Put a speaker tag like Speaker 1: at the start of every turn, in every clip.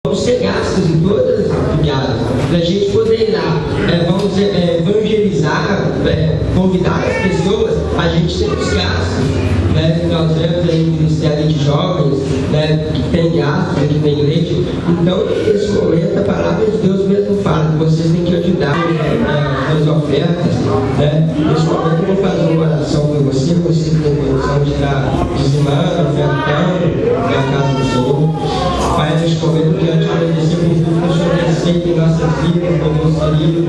Speaker 1: vamos ser gastos em todas as piadas, para a gente poder ir lá, vamos evangelizar, convidar as pessoas, a gente tem os gastos, né? Nós vemos aí o Ministério de Jovens, né, que tem gastos aqui na igreja. Então, nesse momento, a palavra de Deus mesmo fala que vocês têm que ajudar as ofertas, né? Nesse momento, eu vou fazer uma oração para você que tem condição de estar dizimando, ofertando na casa do Senhor. Pai, neste momento, eu quero te agradecer por tudo que o Senhor tem feito em nossas vidas, meu Deus querido,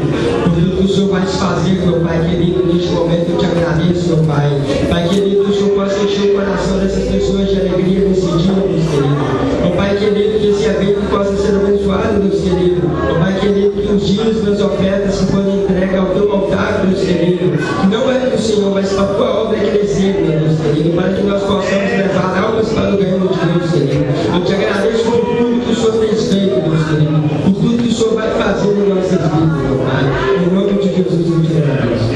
Speaker 1: por tudo que o Senhor vai fazer, meu Pai querido. Neste momento, eu te agradeço, meu Pai. Pai querido, que o Senhor possa encher o coração dessas pessoas de alegria nesse dia, Deus querido. Meu Pai querido, que esse evento possa ser abençoado, Deus querido. Meu Pai querido, que os dias das ofertas que forem entregues ao teu altar, Deus querido, que não é do Senhor, mas para a tua obra crescer, meu Deus querido, para que nós possamos levar almas para o reino de Deus, querido. Eu te agradeço por tudo que o Senhor tem feito, Deus querido, por tudo que o Senhor vai fazer em nossas vidas, meu Pai. Em nome de Jesus, eu te agradeço.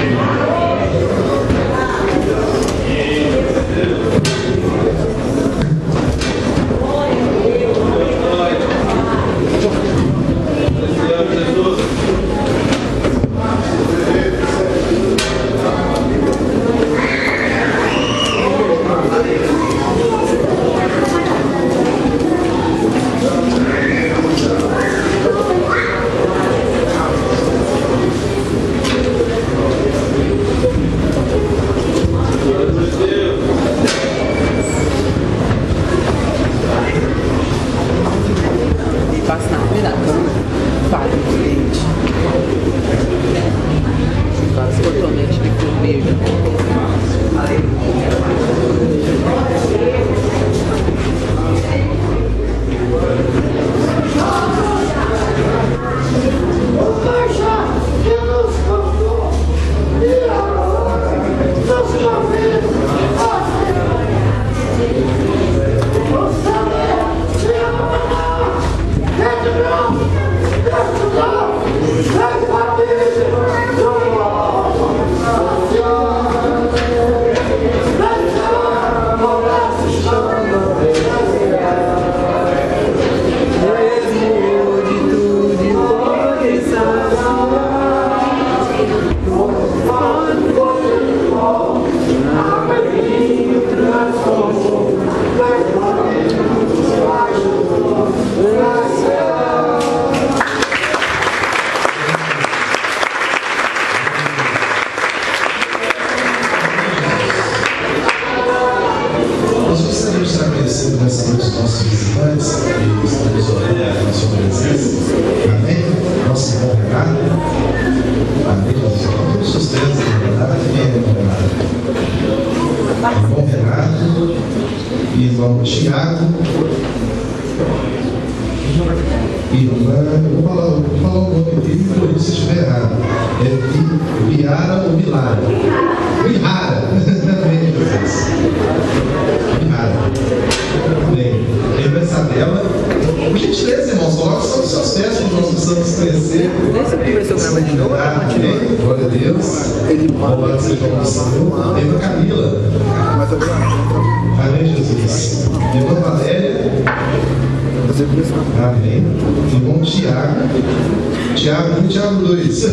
Speaker 2: Tiago 2.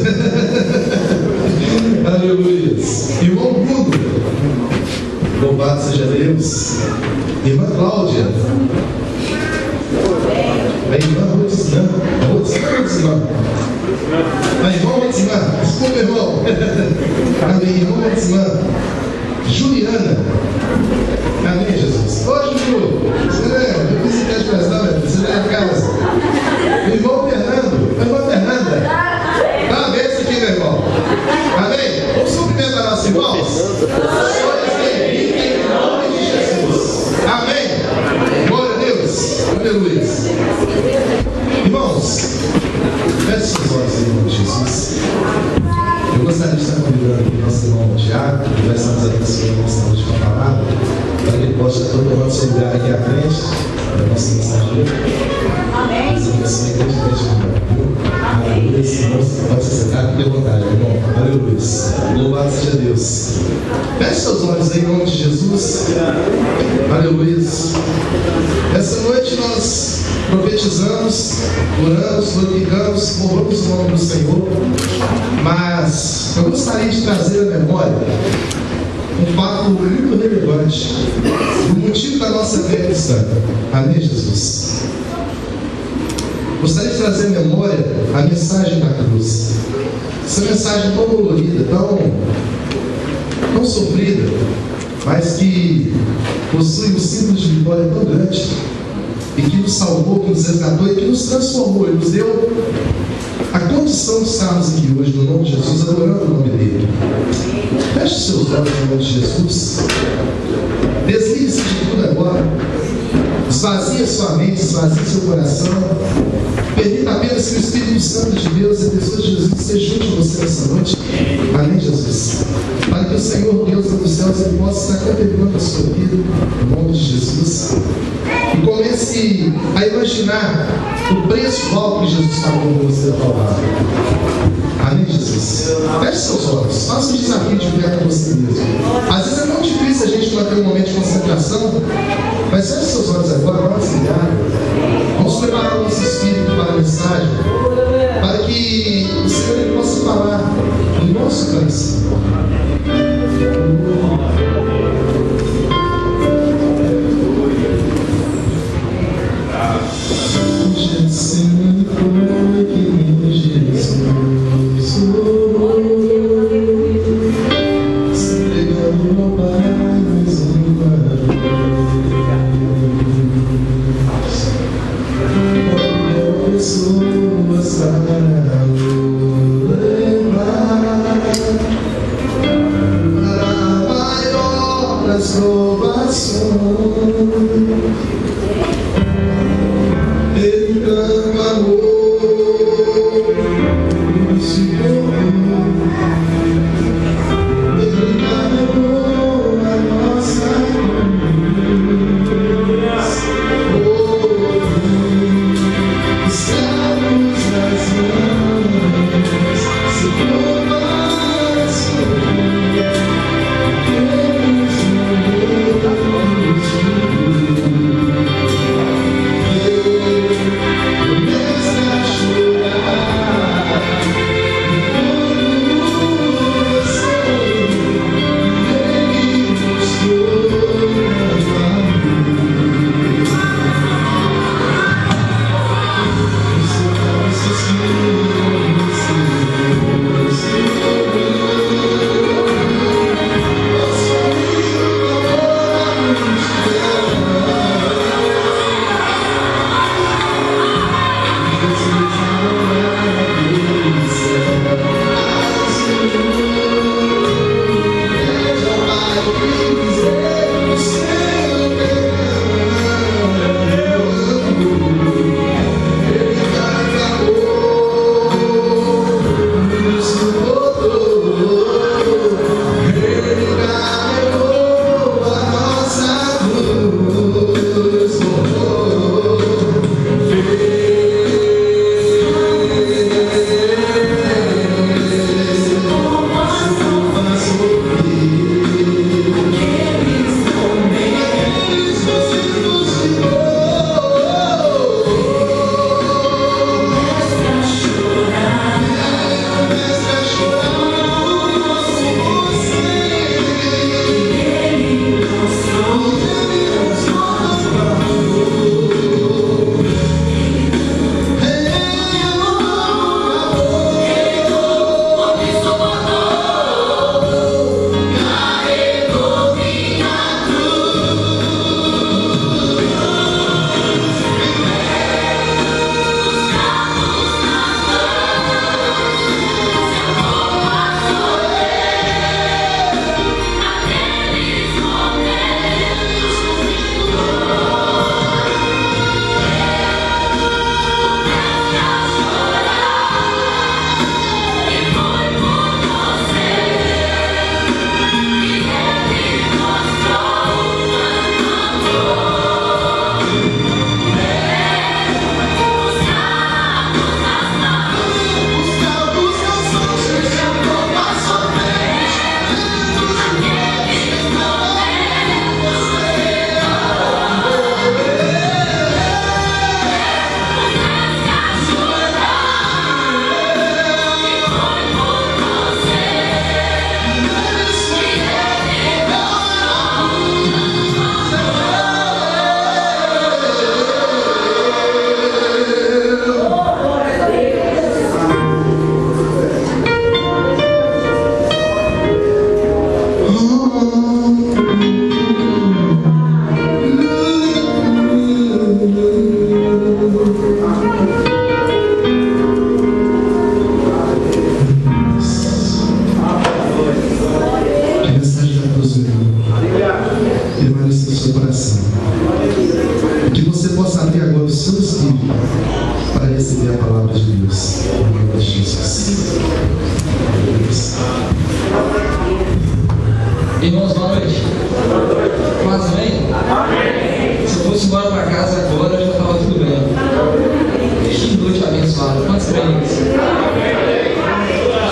Speaker 2: Aleluia. Irmão Bruno, louvado seja Deus. Irmã Cláudia. A irmã Rodzimã. A irmã Rodzimã. Desculpa, irmão. Amém. Irmã Rodzimã. Juliana. Amém, Jesus. Ô, Ju, você não é? Eu fiz esse teste velho. Você não é a casa. O irmão Fernando. A irmã Fernanda. Dá uma vez aqui, meu irmão. Amém? Vamos cumprimentar nossos irmãos? Em nome de Jesus. Amém? Glória a Deus. Aleluia. Irmãos, feche seus olhos em nome de Jesus. Eu gostaria de estar convidando o nosso irmão Tiago, que vai estar nos abençoando nessa última palavra, para que ele possa estar tomando seu lugar aqui à frente, da nossa mensageira. Amém. Deus abençoe grandemente, irmão. Aleluia. Pode se sentar, fique à vontade, irmão. Aleluia. Louvado seja Deus. Feche seus olhos aí em nome de Jesus. Aleluia. Essa noite nós profetizamos oramos, glorificamos, louvamos o nome do Senhor, mas eu gostaria de trazer à memória um fato muito relevante, o motivo da nossa fé cristã. Amém, Jesus? Gostaria de trazer à memória a mensagem da cruz. Essa mensagem tão dolorida, tão sofrida, mas que possui um símbolo de vitória tão grande, e que nos salvou, que nos resgatou e que nos transformou e nos deu a condição de estarmos aqui hoje no nome de Jesus, adorando o nome dele. Feche seus olhos no nome de Jesus. Desligue-se de tudo agora. Esvazie sua mente, esvazie seu coração. Permita apenas que o Espírito Santo de Deus e a pessoa de Jesus esteja junto a você nessa noite. Amém, Jesus? Para que o Senhor, Deus dos céus, ele possa estar contemplando a sua vida, no nome de Jesus. E comece a imaginar o preço alto que Jesus pagou por você salvar. Amém, Jesus? Feche seus olhos. Faça um desafio de olhar para você mesmo. Às vezes é tão difícil a gente manter um momento de concentração, mas feche seus olhos agora, vamos desligar. Vamos preparar o nosso espírito para a mensagem, para que o Senhor ele possa falar no nosso coração. Stop. Que a mensagem da cruz permaneça no seu coração. Que você possa abrir agora o seu espírito para receber a palavra de Deus. Em nome de Jesus.
Speaker 3: Irmãos, boa noite. Paz bem? Se eu fosse embora para casa agora, já estava tudo bem. Que noite abençoada. Quantos creem nisso?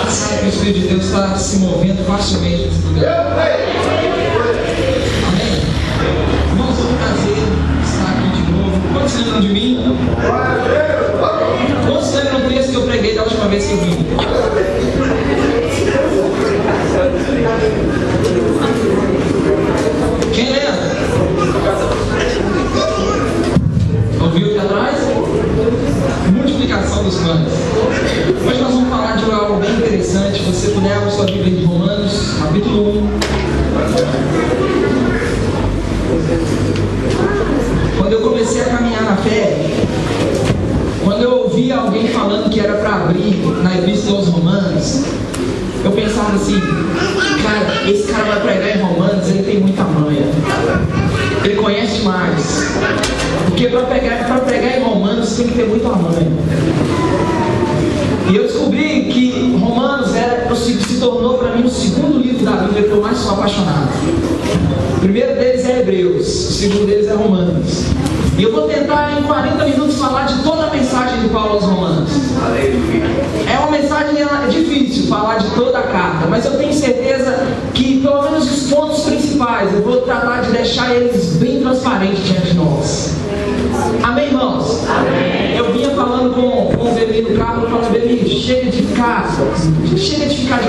Speaker 3: Sabe que o Espírito de Deus está se movendo facilmente nesse lugar. Amém? Irmãos, é um prazer estar aqui de novo. Quantos lembram de mim? Quantos lembram do texto que eu preguei da última vez que eu vim? Quem lembra? Ouviu aqui atrás? Multiplicação dos pães. Hoje nós vamos falar de algo bem interessante. Se você puder, abra sua Bíblia em Romanos, capítulo 1. Quando eu comecei a caminhar na fé, quando eu ouvia alguém falando que era para abrir na Epístola aos Romanos, eu pensava assim, cara, esse cara vai pregar em Romanos, ele tem muita manha, ele conhece demais, porque para pregar em Romanos tem que ter muita manha. E eu descobri que Romanos se tornou para mim o segundo livro da Bíblia que eu mais sou apaixonado. O primeiro deles é Hebreus, o segundo deles é Romanos. E eu vou tentar em 40 minutos falar de toda a mensagem de Paulo aos Romanos. É uma mensagem difícil falar de toda a carta, mas eu tenho certeza que pelo menos os pontos principais eu vou tratar de deixar eles bem transparentes diante de nós. Amém, irmãos? Amém. Eu vinha falando com o Beli no carro, eu falei, Beli, chega de ficar de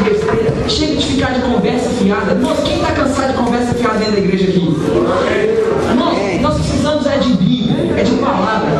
Speaker 3: besteira, chega de ficar de conversa fiada. Irmãos, quem está cansado de conversa fiada dentro da igreja aqui? Irmãos, nós precisamos de Bíblia, de palavra.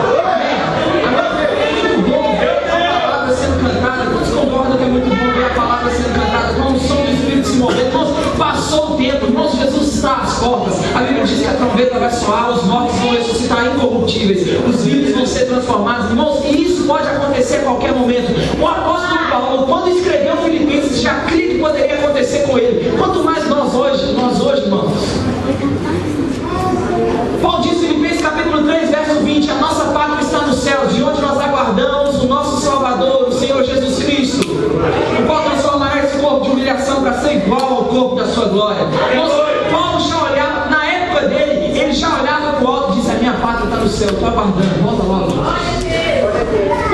Speaker 3: É muito bom ver a palavra sendo cantada. Quantos concordam que é muito bom ver a palavra sendo cantada com o som do Espírito se movendo? Irmãos, passou o tempo, irmãos, Jesus está às portas. A Bíblia diz que a trombeta vai soar, os mortos vão ressuscitar incorruptíveis, os vivos vão ser transformados. Irmãos, e isso pode acontecer a qualquer momento. O apóstolo Paulo, quando escreveu Filipenses, já cria que poderia acontecer com ele. Quanto mais nós hoje, irmãos. Paulo diz em Filipenses capítulo 3, verso 20, a nossa pátria está nos céus, de onde nós aguardamos o nosso Salvador, o Senhor Jesus Cristo, o qual transformará esse corpo de humilhação para ser igual ao corpo da sua glória. Paulo já olhava, na época dele, ele já olhava para o alto e disse, a minha pátria está no céu, estou aguardando, volta logo.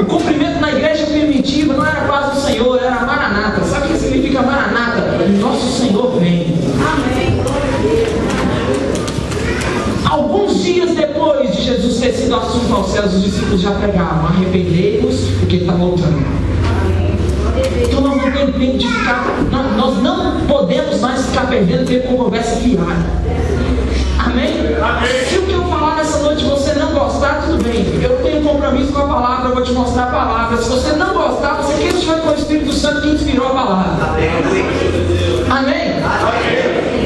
Speaker 3: O cumprimento na igreja primitiva não era paz do Senhor, era Maranata. Sabe o que significa Maranata? Nosso Senhor vem. Amém. Alguns dias depois de Jesus ter sido assunto aos céus, os discípulos já pregavam, arrependei-vos, porque ele está voltando. Então nós não temos tempo de ficar, nós não podemos mais ficar perdendo tempo com conversa fiada. Amém? Se o que eu falar nessa noite você não gostar, tudo bem. Eu tenho compromisso com a palavra, eu vou te mostrar a palavra. Se você não gostar, você questiona com o Espírito Santo que inspirou a palavra. Amém?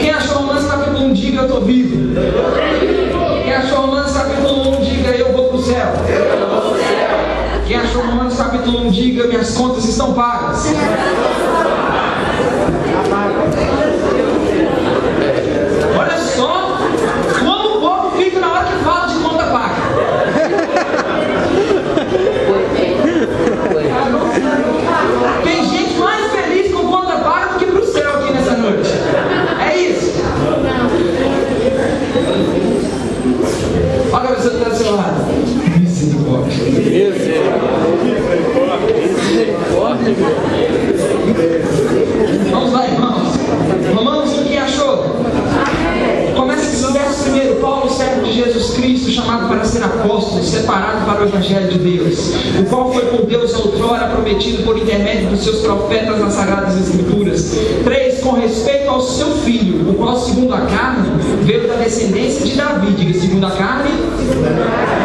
Speaker 3: Quem achou Romanos capítulo 1, diga eu estou vivo. Quem achou Romanos capítulo 1, diga eu vou para o céu. Quem achou Romanos capítulo 1, diga minhas contas estão pagas. Olha só como o povo fica na hora que fala de conta paga. Tem gente mais feliz com conta paga do que para o céu aqui nessa noite. É isso. Olha a pessoa que está do seu lado. Misericórdia. Vamos lá, irmãos. Romanos, quem achou? Começa no verso 1. Paulo, servo de Jesus Cristo, chamado para ser apóstolo, separado para o Evangelho de Deus, o qual foi por Deus outrora prometido por intermédio dos seus profetas nas Sagradas Escrituras. 3. Com respeito ao seu filho, o qual, segundo a carne, veio da descendência de Davi. Diga, segundo a carne,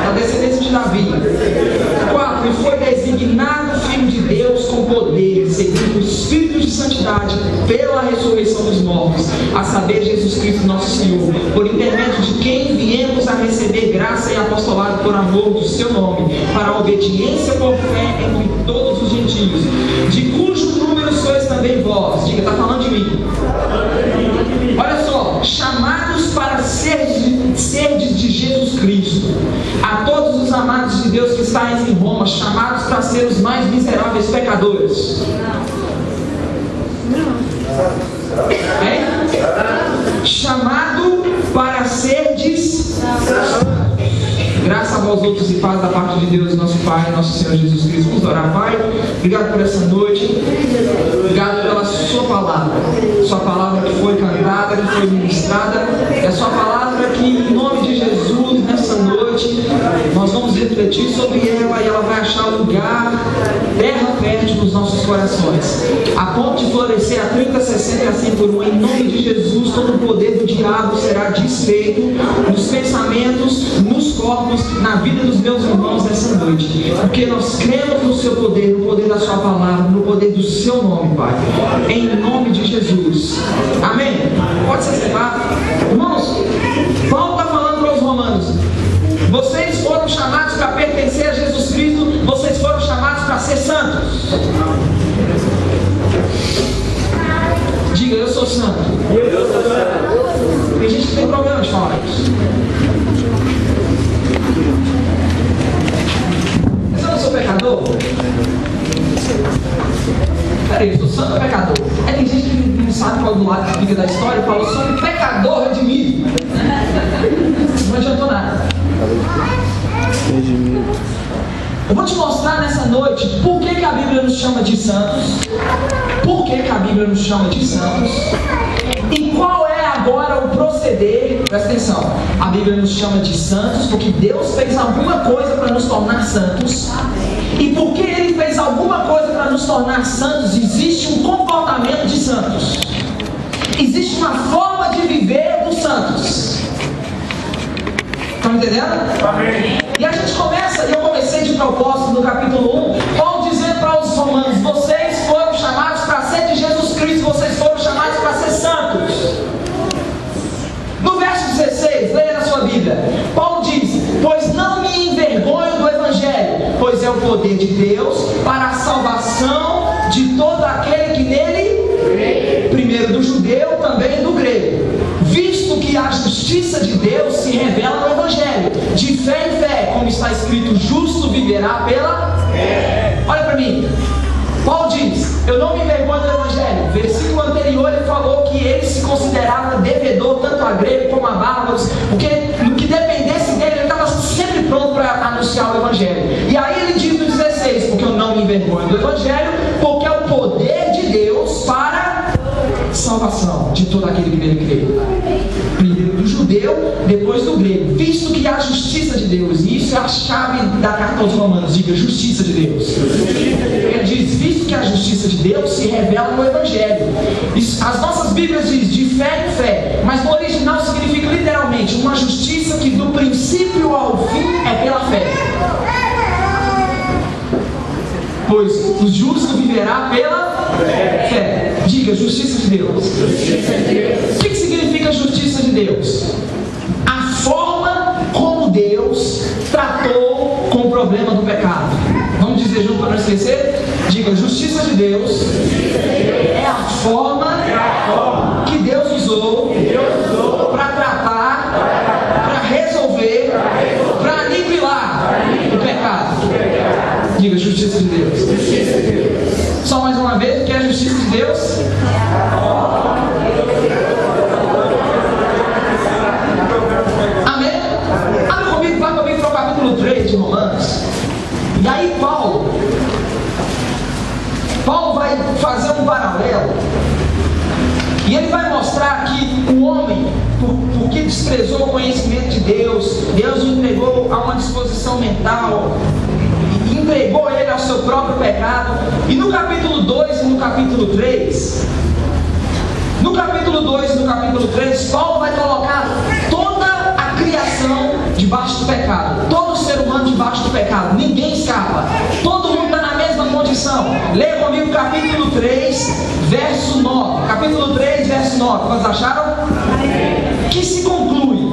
Speaker 3: da descendência de Davi. 4. E foi designado filho de Deus com poder, segundo o Espírito de santidade, pela ressurreição dos mortos, a saber, Jesus Cristo nosso Senhor, por intermédio de quem viemos a receber graça e apostolado por amor do seu nome, para a obediência obediência por fé entre todos os gentios, de cujo número sois também vós. Diga, está falando de mim. Olha só, chamados para serdes de Jesus Cristo, a todos os amados de Deus que estáis em Roma, chamados para ser os mais miseráveis pecadores. Chamado para serdes, graças a vós outros e paz da parte de Deus, nosso Pai, nosso Senhor Jesus Cristo. Vamos orar. Pai, obrigado por essa noite, obrigado pela sua palavra que foi cantada, que foi ministrada, é a sua palavra que, em nome de Jesus, nessa noite, nós vamos refletir sobre ela e ela vai achar lugar, terra fértil nos nossos corações, a ponto de florescer a 30, 60 e a 100 por 1. Em nome de Jesus, todo o poder do diabo será desfeito nos pensamentos, nos corpos, na vida dos meus irmãos nessa noite, porque nós cremos no seu poder, no poder da sua palavra, no poder do seu nome, Pai, em nome de Jesus, amém? Pode se sentar. Irmãos, Paulo está falando para os romanos: vocês foram chamados para pertencer a Jesus Cristo, vocês foram chamados para ser santos. Diga, eu sou santo. Eu sou santo. Tem gente que tem problema de falar isso. Mas eu não sou pecador? Peraí, eu sou santo ou pecador? Tem gente que não sabe qual do lado que fica da história e fala: eu sou um pecador redimido. Não adiantou nada. Eu vou te mostrar nessa noite por que a Bíblia nos chama de santos, por que a Bíblia nos chama de santos, e qual é agora o proceder. Presta atenção, a Bíblia nos chama de santos porque Deus fez alguma coisa para nos tornar santos, e porque Ele fez alguma coisa para nos tornar santos, existe um comportamento de santos, existe uma forma de viver dos santos. Estão entendendo? Amém. E a gente começa, e eu comecei de propósito no capítulo 1, Paulo dizendo para os romanos: vocês foram chamados para ser de Jesus Cristo, vocês foram chamados para ser santos. No verso 16, leia na sua Bíblia, Paulo diz: pois não me envergonho do Evangelho, pois é o poder de Deus para a salvação de todo aquele que nele, primeiro do judeu, também do grego, visto que a justiça de Deus se revela no Evangelho, de fé em fé, como está escrito: justo viverá pela fé. Olha para mim, Paulo diz: eu não me envergonho do Evangelho. Versículo anterior ele falou que ele se considerava devedor tanto a grego como a bárbaros, porque no que dependesse dele ele estava sempre pronto para anunciar o Evangelho. E aí ele diz no 16: porque eu não me envergonho do Evangelho, porque é o poder de Deus para salvação de todo aquele que nele crê, primeiro do judeu, depois do grego, visto que há justiça de Deus. E isso é a chave da carta aos Romanos. Diga, justiça de Deus. Ele diz: visto que a justiça de Deus se revela no Evangelho. Isso, as nossas Bíblias dizem de fé em fé, mas no original significa literalmente uma justiça que do princípio ao fim é pela fé. Pois o justo viverá pela fé. Diga, justiça de Deus. O que significa justiça de Deus? A forma como Deus tratou com o problema do pecado. Vamos dizer junto para não esquecer? Diga, justiça de Deus é a forma que Deus usou para tratar, para resolver, para aniquilar o pecado. Diga, justiça de Deus. Só mais uma vez, o que é a justiça de Deus? Amém? Abre comigo, vai comigo para o capítulo 3 de Romanos. E aí Paulo vai fazer um paralelo. E ele vai mostrar que o homem, porque desprezou o conhecimento de Deus, Deus o entregou a uma disposição mental, entregou ele ao seu próprio pecado. E no capítulo 2 e no capítulo 3, Paulo vai colocar toda a criação debaixo do pecado, todo ser humano debaixo do pecado, ninguém escapa, todo mundo está na mesma condição. Leia comigo capítulo 3, verso 9. Capítulo 3, verso 9. Vocês acharam? Que se conclui: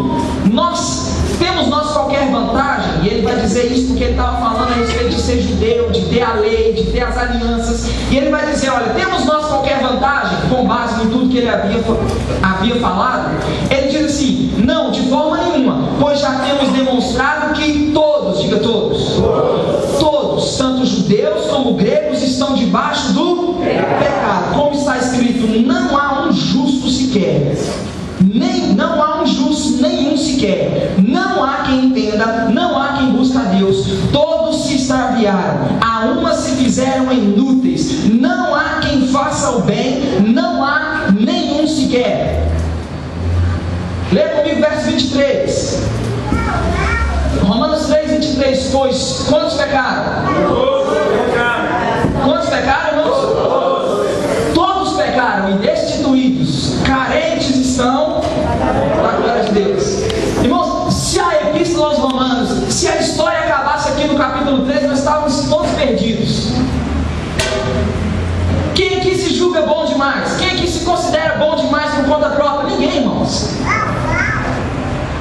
Speaker 3: nós temos qualquer vantagem? E ele ele vai dizer isso porque ele estava falando a respeito de ser judeu, de ter a lei, de ter as alianças. E ele vai dizer, olha, temos nós qualquer vantagem com base em tudo que ele havia falado? Ele diz assim, não, de forma nenhuma, pois já temos demonstrado que todos, diga todos, tanto judeus como gregos, estão debaixo do pecado. Como está escrito, não há um justo sequer. Não há um justo nenhum sequer. Não há quem entenda, não há quem busque a Deus. Todos se extraviaram, a uma se fizeram inúteis. Não há quem faça o bem, não há nenhum sequer. Leia comigo verso 23. Romanos 3, 23. Pois quantos pecaram? Quantos pecaram, irmãos? Todos pecaram e destituídos, carentes estão da glória de Deus. Irmãos, se a Epístola aos Romanos, se a história acabasse aqui no capítulo 3, nós estávamos todos perdidos. Quem aqui se julga bom demais? Quem aqui se considera bom demais por conta própria? Ninguém, irmãos.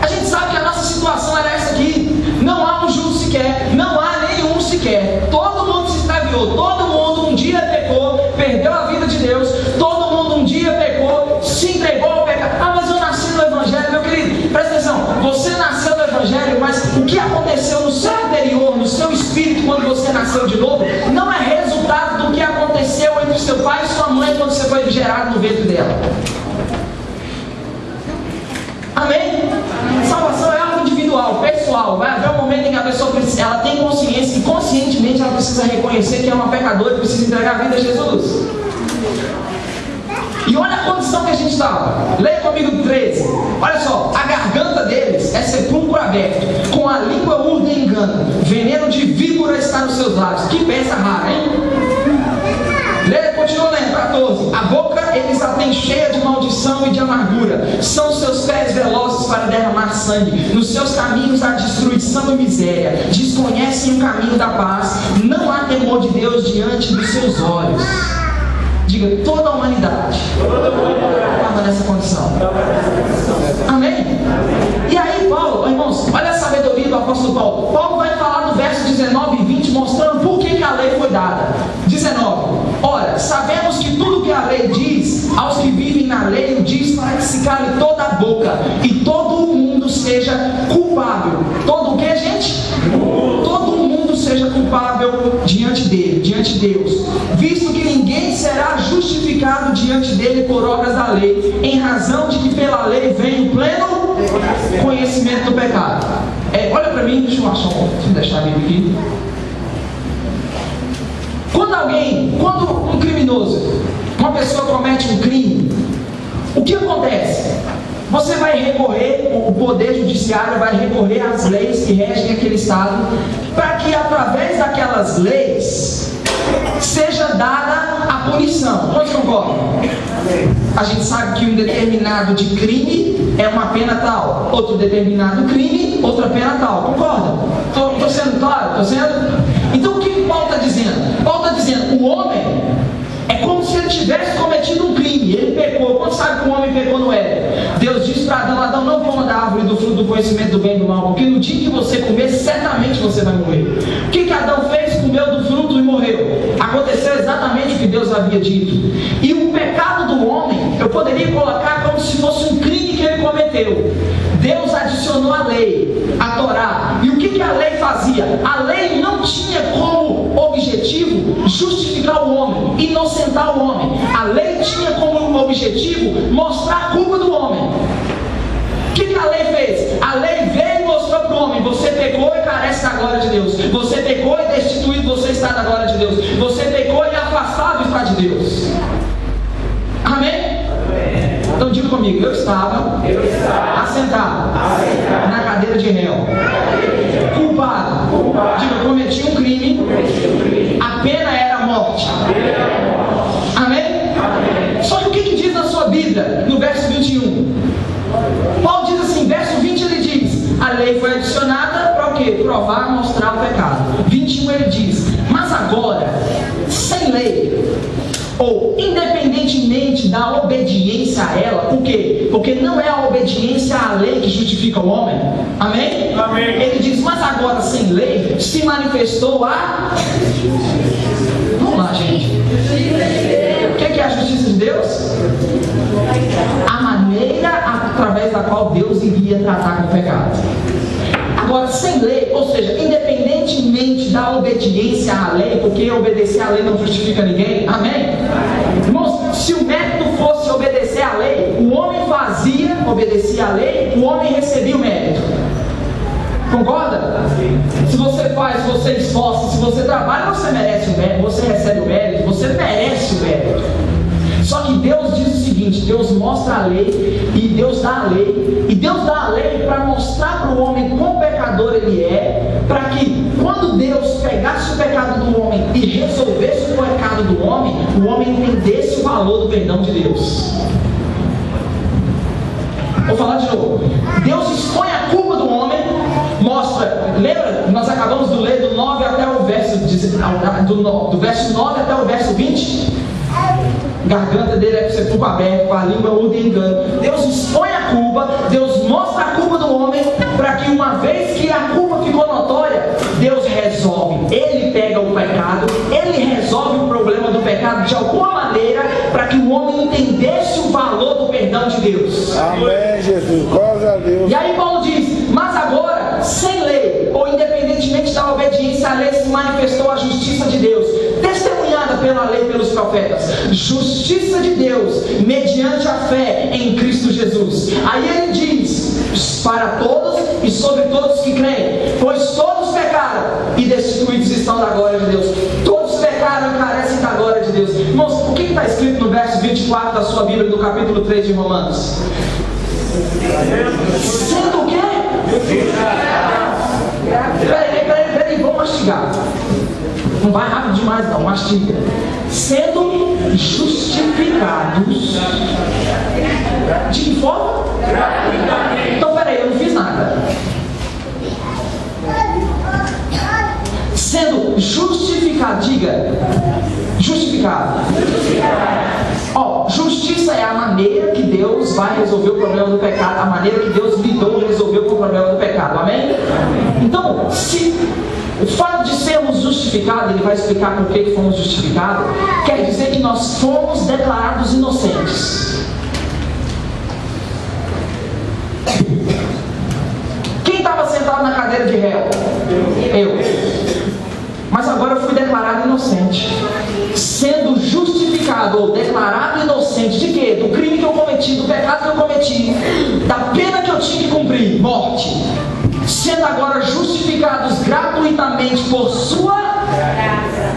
Speaker 3: A gente sabe que a nossa situação era essa aqui. Não há um justo sequer, não há nenhum sequer. Todo mundo se extraviou, todo mundo um dia pecou, perdeu a vida de Deus, todo mundo um dia pecou, se entregou ao pecado. Ah, mas eu nasci no Evangelho, meu querido, presta atenção, você nasceu no Evangelho, mas o que aconteceu no seu interior, no seu espírito, quando você nasceu de novo, não é resultado do que aconteceu entre seu pai e sua mãe quando você foi gerado no ventre dela. Amém? Salvação é algo individual, pessoal. Vai haver um momento em que a pessoa ela tem consciência e conscientemente ela precisa reconhecer que é uma pecadora e precisa entregar a vida a Jesus. E olha a condição que a gente estava. Leia comigo 13. Olha só, a garganta deles é sepulcro aberto, com a língua urdem engano, veneno de víbora está nos seus lábios. Que peça rara, hein? Leia, continua lendo, 14. A boca eles a têm cheia de maldição e de amargura. São seus pés velozes para derramar sangue. Nos seus caminhos há destruição e miséria. Desconhecem o caminho da paz. Não há temor de Deus diante dos seus olhos. Diga, toda a humanidade estava nessa condição. Amém? E aí Paulo, irmãos, olha a sabedoria do apóstolo Paulo. Paulo vai falar no verso 19 e 20, mostrando por que a lei foi dada. 19. Ora, sabemos que tudo que a lei diz, aos que vivem na lei, o diz para que se cale toda a boca e todo o mundo seja culpável. Todo o que, gente? Todo o mundo seja culpável diante dele, diante de Deus, visto que ninguém será justificado diante dele por obras da lei, em razão de que pela lei vem o pleno conhecimento do pecado. Olha para mim, deixa eu deixar a Bíblia aqui. Quando um criminoso, uma pessoa comete um crime, o que acontece? Você vai recorrer, o poder judiciário vai recorrer às leis que regem aquele estado, para que através daquelas leis seja dada a punição. Quantos concordam? A gente sabe que um determinado de crime é uma pena tal, outro determinado crime, outra pena tal. Concordam? Estou sendo claro? Estou sendo? Então o que Paulo está dizendo? Paulo está dizendo, o homem é como se ele tivesse cometido um crime, ele pecou. Quando sabe que o homem pecou no Éden? Deus disse para Adão, Adão, não coma da árvore do fruto do conhecimento do bem e do mal, porque no dia que você comer, certamente você vai morrer. O que Adão fez? Comeu do fruto e morreu. Aconteceu exatamente o que Deus havia dito. E o pecado do homem, eu poderia colocar como se fosse um crime que ele cometeu. Deus adicionou a lei, a Torá. E o que a lei fazia? A lei não tinha como objetivo justificar o homem, inocentar o homem. A lei tinha como objetivo mostrar a culpa do homem. O que a lei fez? A lei veio e mostrou para o homem: você pecou e carece da glória de Deus. Você pecou e destituído você está da glória de Deus. Você pecou e afastado está de Deus. Amém? Então diga comigo, eu estava assentado na cadeira de réu, culpado. Diga, eu cometi um crime, a pena era a morte. Amém? Só que o que diz na sua Bíblia, no verso 21? Paulo diz assim, verso 20 ele diz, a lei foi adicionada para o quê? Provar, mostrar o pecado. 21 ele diz, mas agora, sem lei, ou independentemente da obediência a ela. Por quê? Porque não é a obediência à lei que justifica o homem. Amém?
Speaker 4: Amém.
Speaker 3: Ele diz, mas agora sem lei se manifestou a... Vamos lá, gente. O que é a justiça de Deus? A maneira através da qual Deus iria tratar com o pecado. Agora, sem lei, ou seja, independentemente da obediência à lei, porque obedecer à lei não justifica ninguém, amém? Irmãos, se o método fosse obedecer à lei, o homem obedecia à lei, o homem recebia o mérito. Concorda? Se você faz, se você esforça, se você trabalha, você merece o mérito, você recebe o mérito, você merece o mérito. Só que Deus diz o seguinte: Deus mostra a lei e Deus dá a lei, e Deus dá a lei para mostrar para o homem quão pecador ele é, para que quando Deus pegasse o pecado do homem e resolvesse o pecado do homem, o homem entendesse o valor do perdão de Deus. Vou falar de novo. Deus expõe a culpa do homem, mostra, lembra? Nós acabamos de ler do 9 até o verso do verso 9 até o verso 20. Garganta dele é ser pouco aberto, com a língua muda e engano. Deus expõe a culpa, Deus mostra a culpa do homem, para que uma vez que a culpa ficou notória, Deus resolve. Ele pega o pecado, ele resolve o problema do pecado de alguma maneira, para que o homem entendesse o valor do perdão de Deus.
Speaker 4: Amém, Jesus, glória a Deus.
Speaker 3: E aí Paulo diz, mas agora, sem lei, ou independentemente da obediência à lei, se manifestou a justiça de Deus, testemunhada pela lei e pelos profetas. Justiça de Deus, mediante a fé em Cristo Jesus. Aí ele diz, para todos e sobre todos que creem, pois todos pecaram e destituídos estão da glória de Deus. Todos pecaram e carecem da glória de Deus. Irmãos, o que está escrito no verso 24 da sua Bíblia, do capítulo 3 de Romanos? Sendo o quê? Peraí, vamos mastigar. Não vai rápido demais não, mastiga. Sendo justificados. De que forma? Então peraí, eu não fiz nada. Sendo justificado, diga. Justificado. Ó, justiça é a maneira que Deus vai resolver o problema do pecado, a maneira que Deus lidou e resolveu com o problema do pecado, amém? Então, se o fato de sermos justificados, ele vai explicar por que fomos justificados, quer dizer que nós fomos declarados inocentes. Quem estava sentado na cadeira de réu? Eu. Mas agora eu fui declarado inocente. Sendo justificado ou declarado inocente de quê? Do crime que eu cometi, do pecado que eu cometi, da pena que eu tinha que cumprir, morte. Sendo agora justificados gratuitamente por sua graça.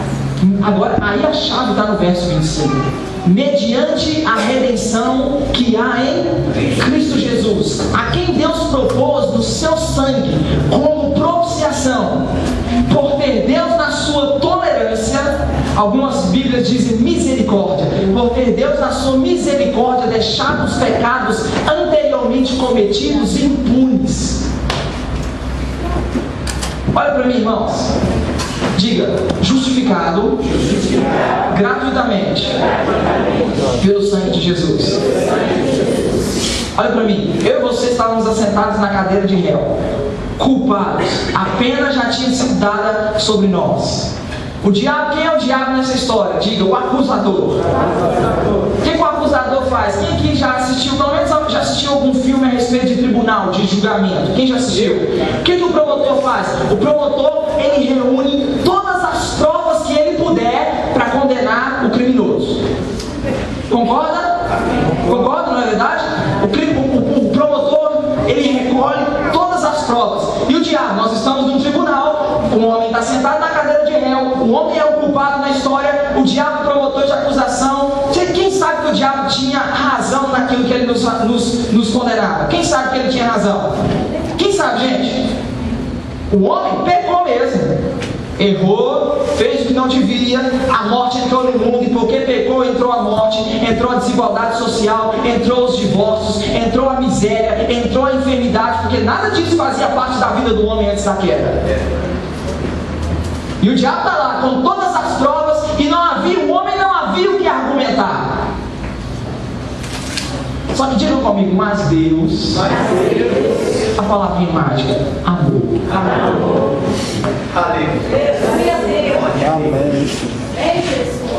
Speaker 3: Agora, aí a chave está no verso 25. Mediante a redenção que há em Cristo Jesus, a quem Deus propôs do seu sangue como propiciação, por ter Deus na sua tolerância, algumas Bíblias dizem misericórdia, por ter Deus na sua misericórdia deixado os pecados anteriormente cometidos impunes. Olha para mim, irmãos. Diga, justificado gratuitamente pelo sangue de Jesus. Olha para mim, eu e você estávamos assentados na cadeira de réu, culpados, a pena já tinha sido dada sobre nós. O diabo, quem é o diabo nessa história? Diga, o acusador. O que o acusador faz? Quem aqui já assistiu, pelo menos já assistiu algum filme a respeito de tribunal, de julgamento? Quem já assistiu? O que o promotor faz? O promotor, ele reúne todas as provas que ele puder para condenar o criminoso. Concorda? Concorda, não é verdade? O promotor, ele recolhe todas as provas. E o diabo, nós estamos num tribunal, o homem está sentado na cadeira de réu, o homem é o culpado na história, o diabo é o promotor de acusação. Quem sabe que o diabo tinha razão naquilo que ele nos condenava? Quem sabe que ele tinha razão? Quem sabe, gente? O homem pecou mesmo. Errou, fez o que não devia, a morte entrou no mundo, e porque pecou entrou a morte, entrou a desigualdade social, entrou os divórcios, entrou a miséria, entrou a enfermidade, porque nada disso fazia parte da vida do homem antes da queda. E o diabo está lá com todas as provas, e o homem não havia o que argumentar. Mas Deus, a palavrinha mágica, amor.
Speaker 4: Amém.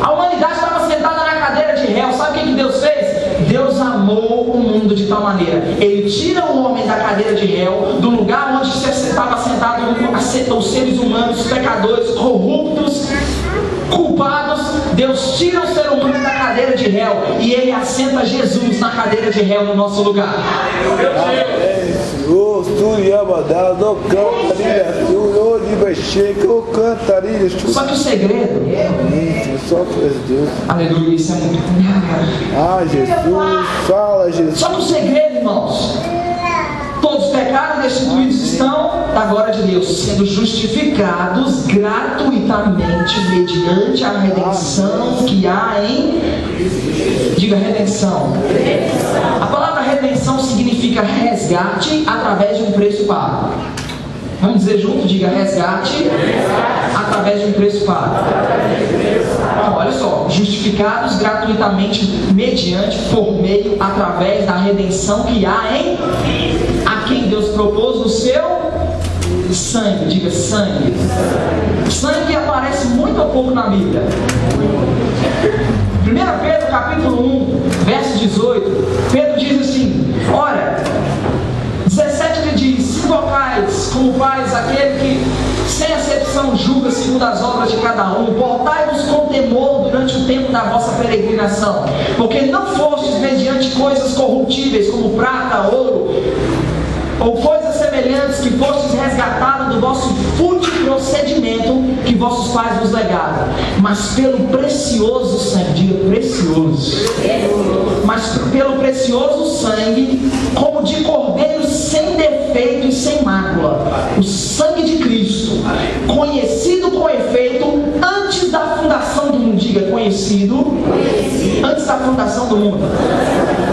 Speaker 3: A humanidade estava sentada na cadeira de réu. Sabe o que Deus fez? Deus amou o mundo de tal maneira. Ele tira o homem da cadeira de réu, do lugar onde estava sentado os seres humanos, os pecadores, corruptos, culpados. Deus tira o ser humano da cadeira de réu e Ele assenta Jesus na cadeira de réu no nosso lugar. Só que o segredo, aleluia, isso é muito.
Speaker 4: Jesus, fala, Jesus.
Speaker 3: Só que o segredo, irmãos, todos pecaram, destituídos estão da glória de Deus, sendo justificados gratuitamente mediante a redenção que há em... Diga redenção. A palavra redenção significa resgate através de um preço pago. Vamos dizer junto? Diga resgate através de um preço pago. Então, olha só, justificados gratuitamente mediante, por meio, através da redenção que há em... A quem Deus propôs o seu sangue. Diga sangue. Sangue aparece muito ou pouco na Bíblia. 1 Pedro capítulo 1, verso 18, Pedro diz assim, ora, 17 ele diz, se invocais como pais aquele que sem acepção julga segundo as obras de cada um, portai-vos com temor durante o tempo da vossa peregrinação, porque não fostes mediante coisas corruptíveis como prata, ouro, ou coisas semelhantes que fostes resgatados do vosso fútil procedimento que vossos pais vos legaram, mas pelo precioso sangue, diga precioso, mas pelo precioso sangue, como de cordeiro sem defeito e sem mácula, o sangue de Cristo, conhecido com efeito antes da fundação do mundo, diga conhecido antes da fundação do mundo.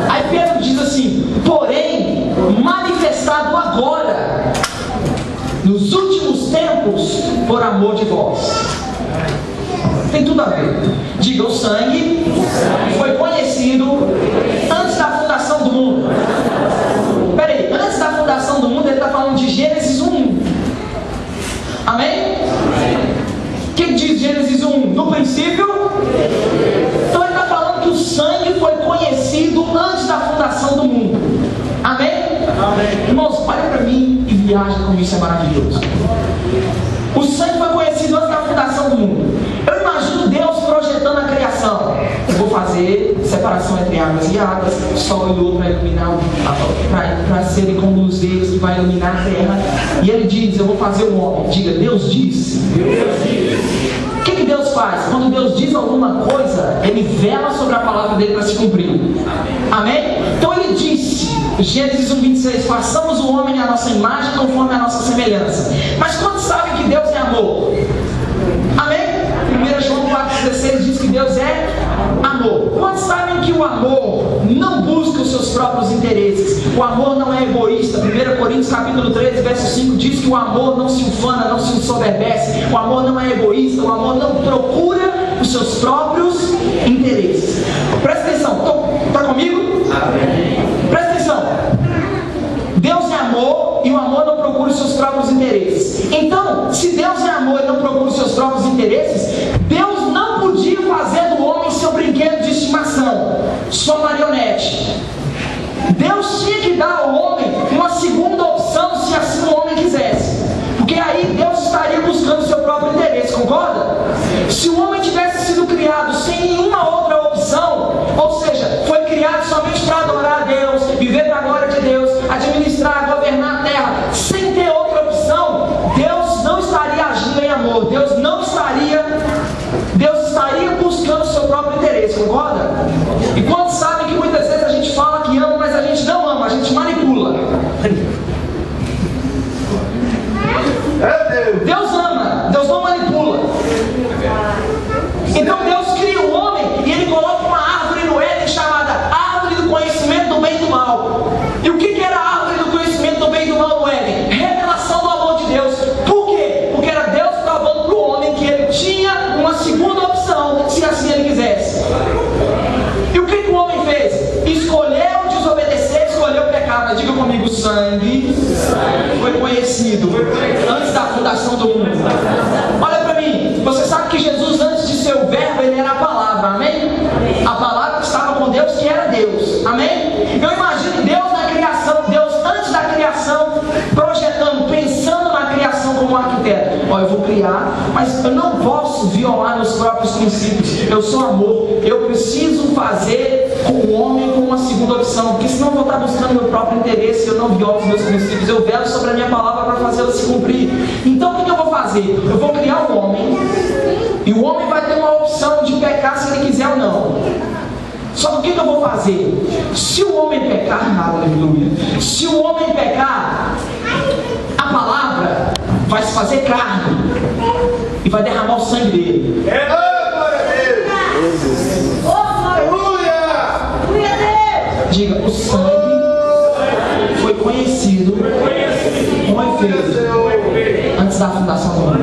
Speaker 3: Aí Pedro diz assim, porém, manifestado agora, nos últimos tempos, por amor de vós. Tem tudo a ver. Diga, o sangue foi conhecido antes da fundação do mundo. Peraí, antes da fundação do mundo, ele está falando de Gênesis 1. Amém? O que diz Gênesis 1? No princípio. Então ele está falando que o sangue foi conhecido antes da fundação do mundo. Amém? Amém. Irmãos, olha para mim e viaja como isso é maravilhoso. O sangue foi conhecido antes da fundação do mundo. Eu imagino Deus projetando a criação. Eu vou fazer separação entre águas e águas, sol e lua para iluminar, para serem como luzeiros que vai iluminar a terra. E ele diz, eu vou fazer o homem. Diga, Deus disse. Deus disse. O que Deus faz? Quando Deus diz alguma coisa, Ele vela sobre a palavra dele para se cumprir. Amém? Então Ele disse, Gênesis 1:26, façamos o homem à nossa imagem conforme a nossa semelhança. Mas quantos sabem que Deus é amor? Amém? 1 João 4,16 diz que Deus é amor. Quantos sabem que o amor não busca os seus próprios interesses? O amor não é egoísta. 1 Coríntios capítulo 13, verso 5 diz que o amor não se ufana, não se ensoberbece. O amor não é egoísta. O amor não procura os seus próprios interesses. Presta atenção. Está comigo? Presta atenção. Deus é amor e o amor não procura os seus próprios interesses. Então, se Deus é amor e não procura os seus próprios interesses, Deus não podia fazer do homem seu brinquedo de estimação, sua marionete. Deus tinha que dar ao homem uma segunda opção, se assim o homem quisesse. Porque aí Deus estaria buscando o seu próprio interesse, concorda? Se o homem tivesse sido criado sem nenhuma outra opção, ou seja, foi criado somente para adorar a Deus, viver para a glória de Deus, administrar, governar a terra, sem ter outra opção, Deus não estaria agindo em amor, Deus estaria buscando o seu próprio interesse, concorda? E quantos sabem que muitas vezes a gente fala que ama, mas a gente não ama, a gente manipula. Deus ama, Deus não manipula. Então Deus cria o homem e Ele coloca uma árvore no Éden chamada árvore do conhecimento do bem e do mal. E o que era a árvore do conhecimento do bem e do mal no Éden? Revelação do amor de Deus. Por quê? Porque era Deus provando para o homem que ele tinha uma segunda opção, se assim ele quisesse. conhecido antes da fundação do mundo. Olha para mim, você sabe que Jesus, antes de ser o verbo, ele era a palavra, amém? A palavra que estava com Deus, que era Deus, amém? Eu imagino Deus na criação, Deus antes da criação, projetando, pensando na criação como um arquiteto. Eu vou criar, mas eu não posso violar meus próprios princípios. Eu sou amor, eu preciso fazer com o homem como uma segunda opção, porque senão eu vou estar buscando meu próprio interesse. Eu não violo os meus princípios, eu velo sobre a minha palavra para fazê-la se cumprir. Então o que eu vou fazer? Eu vou criar um homem, e o homem vai ter uma opção de pecar se ele quiser ou não. Só que o que eu vou fazer? Se o homem pecar, aleluia, se o homem pecar, a palavra vai se fazer carne e vai derramar o sangue dele. Diga, o sangue foi conhecido como efeito antes da fundação do mundo.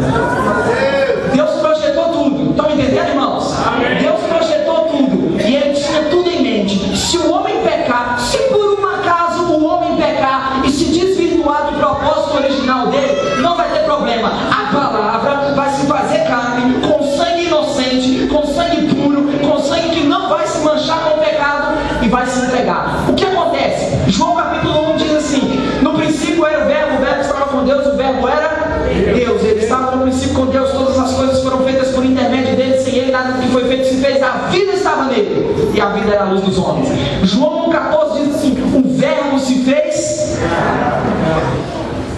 Speaker 3: Deus projetou tudo. Estão entendendo, irmãos? Deus projetou tudo e ele tinha tudo em mente. Se o homem pecar, se por um acaso o homem pecar e se desvirtuar do propósito original dele, não vai ter problema. A palavra vai se fazer carne com sangue inocente, com sangue puro, com sangue que não vai se manchar com o pecado e vai se entregar. O que acontece? João capítulo 1 diz assim: no princípio era o verbo estava com Deus, o verbo era Deus. Ele estava no princípio com Deus, todas as coisas foram feitas por intermédio dele, sem ele nada do que foi feito se fez, a vida estava nele, e a vida era a luz dos homens. João 1,14 diz assim: o verbo se fez.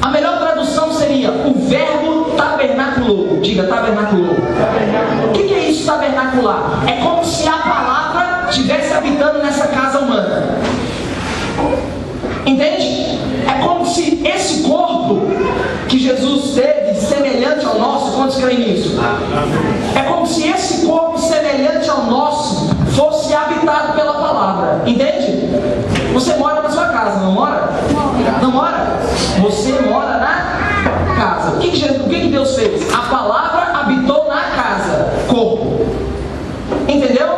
Speaker 3: A melhor tradução seria: o verbo tabernaculou. Diga, tabernaculou. O que é isso, tabernacular? É como se a palavra estivesse habitando nessa casa humana. Entende? É como se esse corpo que Jesus teve, semelhante ao nosso, quantos creem nisso? É como se esse corpo semelhante ao nosso fosse habitado pela palavra. Entende? Você mora na sua casa, não mora? Não mora? Você mora na casa. O que Deus fez? A palavra habitou na casa, corpo. Entendeu?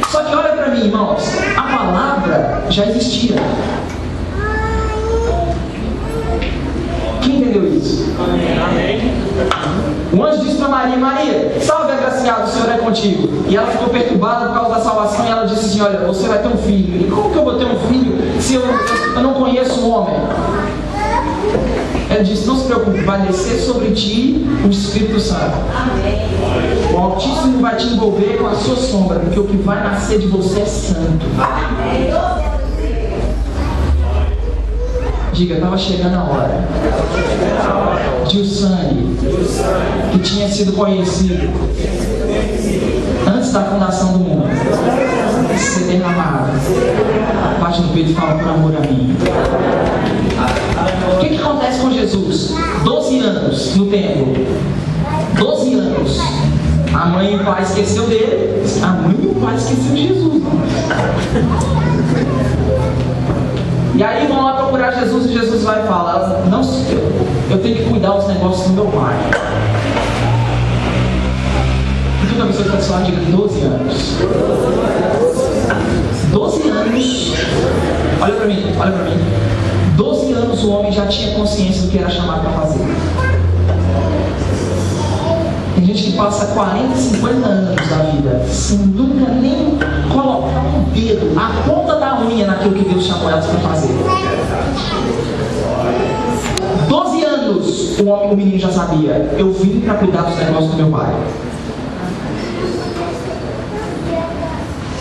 Speaker 3: Só que olha para mim, irmãos, a palavra já existia. Quem entendeu isso? Amém. O anjo disse para Maria: Maria, salve agraciada, o Senhor é contigo. E ela ficou perturbada por causa da salvação, e ela disse assim: olha, você vai ter um filho. E como que eu vou ter um filho se eu não conheço o homem? Ela disse: não se preocupe, vai descer sobre ti o Espírito Santo. O Altíssimo vai te envolver com a sua sombra, porque o que vai nascer de você é santo. Diga, estava chegando a hora de o sangue que tinha sido conhecido antes da fundação do mundo ser derramado. Bate no peito e fala: por amor a mim. O que acontece com Jesus? 12 anos no templo. 12 anos. A mãe e o pai esqueceu dele. A mãe e o pai esqueceu de Jesus. E aí vão lá procurar Jesus, e Jesus vai falar: não, eu tenho que cuidar dos negócios do meu pai. E toda pessoa que está falando, diga: 12 anos. 12 anos. Olha para mim, olha para mim. 12 anos o homem já tinha consciência do que era chamado para fazer. Tem gente que passa 40, 50 anos da vida sem nunca nem colocar um dedo, a ponta da unha naquilo que Deus chamou elas para fazer. 12 anos o menino já sabia: eu vim para cuidar dos negócios do meu pai.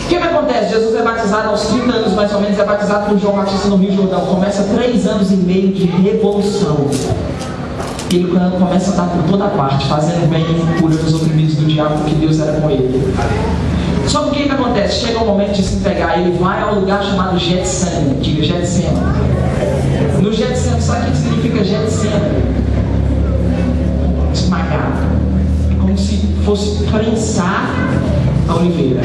Speaker 3: O que acontece? Jesus é batizado aos 30 anos mais ou menos, é batizado por João Batista no Rio Jordão. Começa 3 anos e meio de revolução. Ele começa a andar por toda parte, fazendo bem, curando os oprimidos do diabo, porque Deus era com ele. Só que o que acontece? Chega o momento de se entregar, ele vai ao lugar chamado Getsemane. Diga, Getsemane. No Getsemane, sabe o que significa Getsemane? Esmagar. É como se fosse prensar a oliveira.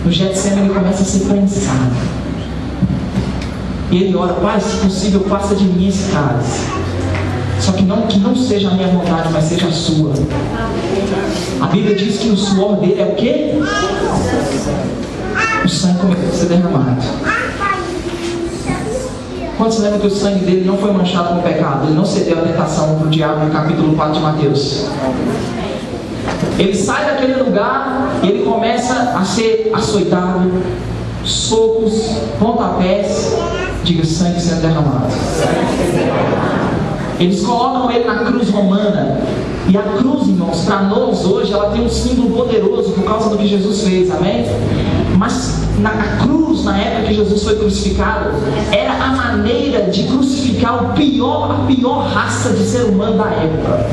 Speaker 3: No Getsemane ele começa a ser prensado. E ele ora: Pai, se possível, passa de mim esse cálice. Só que não seja a minha vontade, mas seja a sua. A Bíblia diz que o suor dele é o quê? O sangue começou a ser derramado. Quantos lembram que o sangue dele não foi manchado com pecado? Ele não cedeu à tentação para o diabo no capítulo 4 de Mateus. Ele sai daquele lugar e ele começa a ser açoitado, socos, pontapés, diga, sangue sendo derramado. Eles colocam ele na cruz romana. E a cruz, irmãos, para nós hoje, ela tem um símbolo poderoso por causa do que Jesus fez, amém? Mas a cruz, na época que Jesus foi crucificado, era a maneira de crucificar a pior raça de ser humano da época.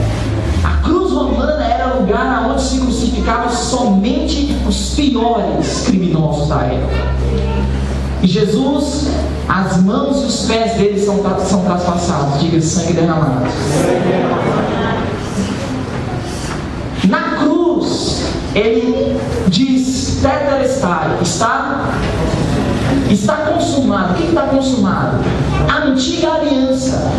Speaker 3: A cruz romana era o lugar onde se crucificavam somente os piores criminosos da época. E Jesus, as mãos e os pés dele são traspassados, diga, sangue derramado. Na cruz, ele diz, tetelestai, está consumado. O que está consumado? A antiga aliança.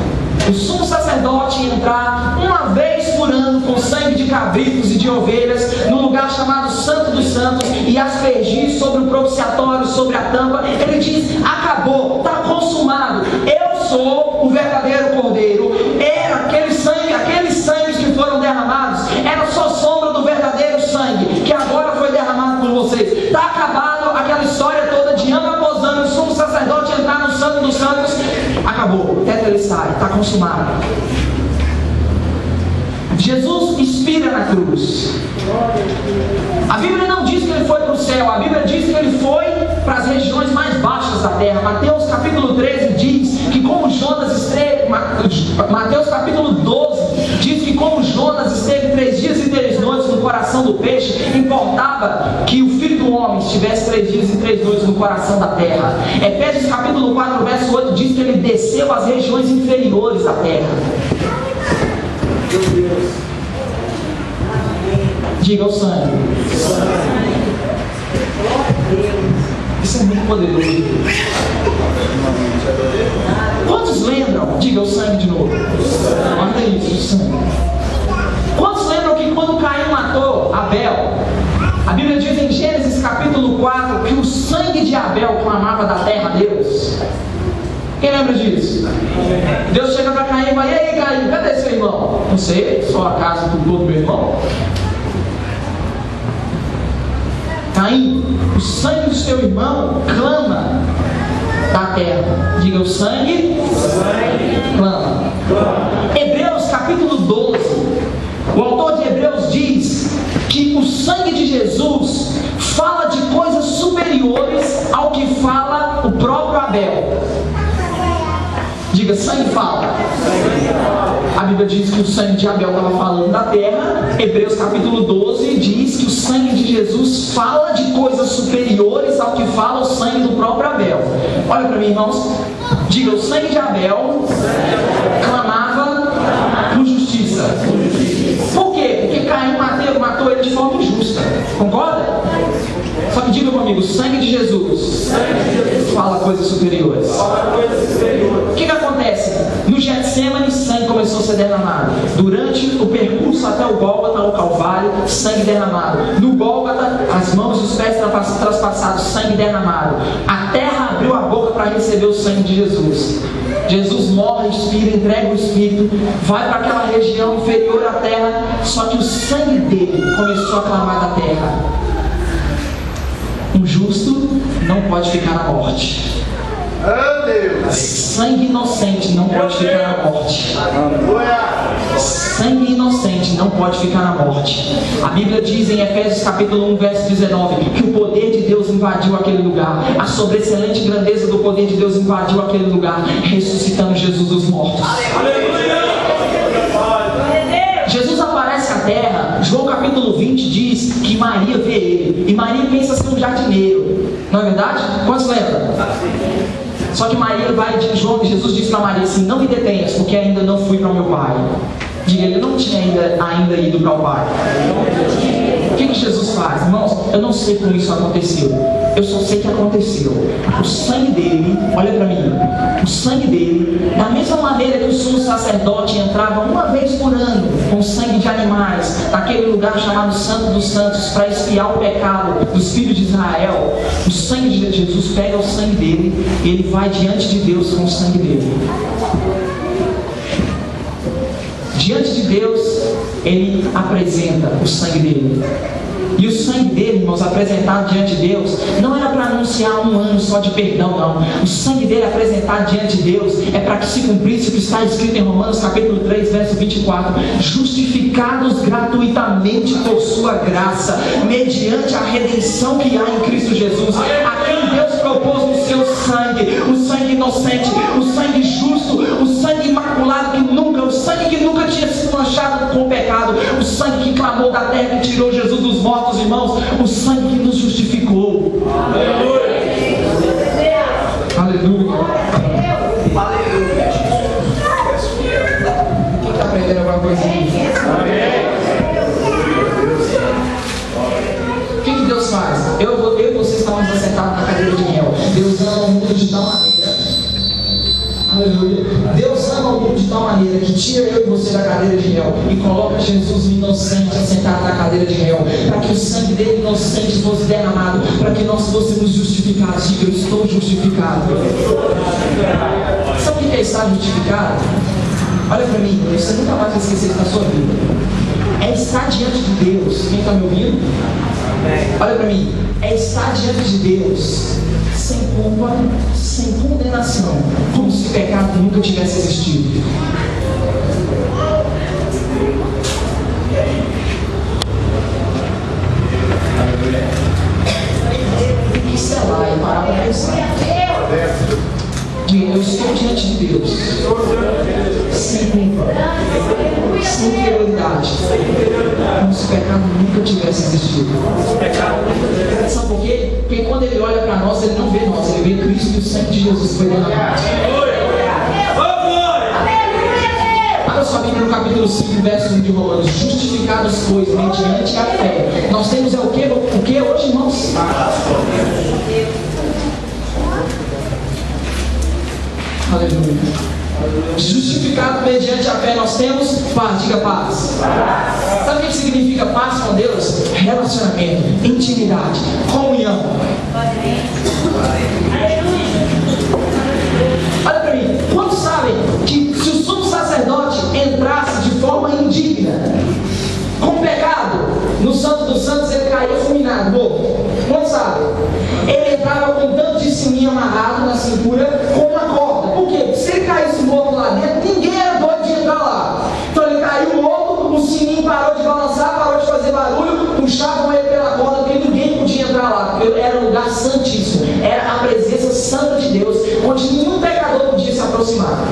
Speaker 3: O sumo sacerdote ia entrar uma vez por ano com sangue de cabritos e de ovelhas no lugar chamado Santo dos Santos e aspergir sobre o propiciatório, sobre a tampa. Ele diz, acabou, está consumado. Eu sou o verdadeiro cordeiro. Era aqueles sangues que foram derramados, era só sombra do verdadeiro sangue que agora foi derramado por vocês. Está acabado aquela história toda de ano após ano, o sumo sacerdote entrar no Santo dos Santos. Acabou, tetelestai, está consumado. Jesus expira na cruz. A Bíblia não diz que ele foi para o céu, a Bíblia diz que ele foi para as regiões mais baixas da terra. Mateus capítulo 13 diz que como Jonas esteve, Mateus capítulo 12 diz que como Jonas esteve 3 dias e 3 noites no coração do peixe, importava que o Filho do Homem estivesse 3 dias e 3 noites no coração da terra. Efésios capítulo 4 verso 8 diz que ele desceu às regiões inferiores da terra. Diga o sangue. Isso é muito poderoso. Quantos lembram? Diga o sangue de novo. Olha isso, o sangue. Quantos lembram que quando Caim matou Abel, a Bíblia diz em Gênesis capítulo 4 que o sangue de Abel clamava da terra a Deus? Quem lembra disso? Deus chega para Caim e vai, e aí Caim, cadê seu irmão? Não sei, só a casa do meu irmão. Caim, o sangue do seu irmão clama da terra. Diga, o sangue clama. Hebreus capítulo 12. O autor de Hebreus diz que o sangue de Jesus fala de coisas superiores ao que fala o próprio Abel. Diga, sangue fala. A Bíblia diz que o sangue de Abel estava falando da terra. Hebreus capítulo 12 diz que o sangue de Jesus fala de coisas superiores ao que fala o sangue do próprio Abel. Olha para mim, irmãos. Diga, o sangue de Abel clamava por justiça. Por quê? Porque Caim matou ele de forma injusta. Concorda? Só que diga comigo, o sangue de Jesus fala coisas superiores. O que acontece? No Getsemane, sangue começou a ser derramado. Durante o percurso até o Gólgota, o Calvário, sangue derramado. No Gólgota, as mãos e os pés traspassados, sangue derramado. A terra abriu a boca para receber o sangue de Jesus. Jesus morre, expira, entrega o Espírito, vai para aquela região inferior à terra, só que o sangue dele começou a clamar da terra. Um justo não pode ficar na morte. Sangue inocente não pode ficar na morte. Sangue inocente não pode ficar na morte. A Bíblia diz em Efésios capítulo 1 verso 19 que o poder de Deus invadiu aquele lugar. A sobressalente grandeza do poder de Deus invadiu aquele lugar, ressuscitando Jesus dos mortos. Jesus aparece à terra. João capítulo 20 diz que Maria vê ele, e Maria pensa ser um jardineiro. Não é verdade? Quantos lembram? Só que Maria vai de João, Jesus disse para Maria assim: não me detenhas, porque ainda não fui para o meu pai. Diga, ele não tinha ainda ido para o pai. O que Jesus faz? Irmãos, Eu não sei como isso aconteceu. Eu só sei que aconteceu. O sangue dele, olha para mim, o sangue dele, da mesma maneira que o sumo sacerdote entrava uma vez por ano com sangue de animais, naquele lugar chamado Santo dos Santos, para expiar o pecado dos filhos de Israel, o sangue de Jesus pega o sangue dele e ele vai diante de Deus com o sangue dele. Diante de Deus, ele apresenta o sangue dele. E o sangue dele, irmãos, apresentado diante de Deus, não era para anunciar um ano só de perdão, não. O sangue dele apresentado diante de Deus é para que se cumprisse o que está escrito em Romanos capítulo 3, verso 24: justificados gratuitamente por sua graça, mediante a redenção que há em Cristo Jesus, a quem Deus propôs o seu sangue, o sangue inocente, o sangue justo, o sangue imaculado que nunca, o sangue que nunca tinha sido manchado com o pecado, o sangue que clamou da terra e tirou Jesus dos mortos, irmãos, o sangue que nos justificou. Aleluia. Aleluia. Aleluia. Quem está aprendendo alguma coisa aqui? O que Deus faz? Eu e você estávamos assentados na cadeira de mel. Deus ama o mundo de tal maneira. Aleluia. Deus ama o mundo de tal maneira que tira eu e você da cadeira de mel e coloca Jesus o inocente assentado na cadeira de mel, para que o sangue dele inocente fosse derramado, para que nós fôssemos justificados. Diga: eu estou justificado. Sabe o que é estar justificado? Olha para mim, você nunca mais vai esquecer isso na sua vida. É estar diante de Deus. Quem está me ouvindo? Olha para mim. É estar diante de Deus sem culpa, sem condenação, como se pecado nunca tivesse existido. Tem que selar e parar para pensar. Eu estou diante de Deus sem culpa, sem inferioridade, como se o pecado nunca tivesse existido. Sabe por quê? Porque quando ele olha para nós, ele não vê nós, ele vê Cristo e o sangue de Jesus foi derramado. Abra sua Bíblia no capítulo 5, verso 1 de Romanos. Justificados, pois, mediante a fé. Nós temos o que hoje, irmãos? Aleluia. Justificado mediante a fé, nós temos paz. Diga: paz. Sabe o que significa paz com Deus? Relacionamento, intimidade, comunhão. Olha para mim. Quantos sabem que se o sumo sacerdote entrasse de forma indigna, com pecado, no Santo dos Santos, ele caía fulminado, morto? Quantos sabem? Ele entrava com tanto de sininho amarrado na cintura, com uma corda. Por quê? Se ele caísse morto lá dentro, ninguém era doido de entrar lá. Então ele caiu morto, o sininho parou de balançar, parou de fazer barulho, puxavam ele pela corda, porque ninguém podia entrar lá, porque era um lugar santíssimo, era a presença santa de Deus, onde nenhum pecador podia se aproximar.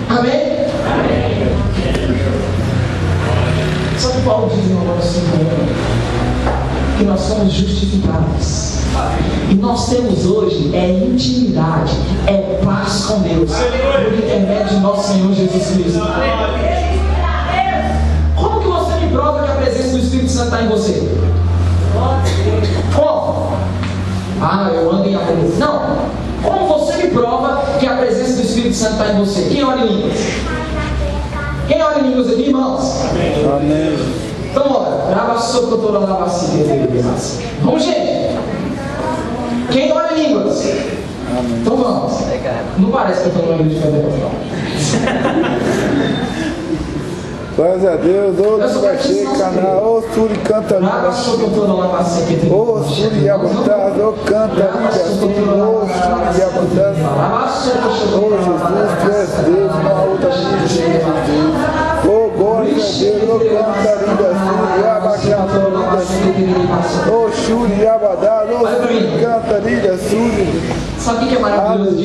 Speaker 3: Amém? Amém. Só que Paulo diz em Romanos 5, que nós somos justificados. E nós temos hoje intimidade, paz com Deus, por intermédio de nosso Senhor Jesus Cristo. Como que você me prova que a presença do Espírito Santo está em você? Como? Eu ando em amor. Não. Como você me prova que a presença do Espírito Santo está em você? Quem ora em línguas? Quem ora em línguas aqui, irmãos? Amém. Então, ora. Vamos, gente. Quem ora em línguas? Amém. Então vamos. Não parece que eu estou no livro de Federal.
Speaker 4: Glórias a Deus, ô Baixê, canal, ô Suri canta linda, ô Suri Yabutaz, ô canta linda, ô Suri Yabutaz, ô Jesus, tu és Deus, não há outra Jesus, ô glória a Deus, ô canta linda, Suri Yabacata linda, Suri, ô Suri Yabadaz, ô Suri canta linda, Suri.
Speaker 3: Sabe o que é maravilhoso?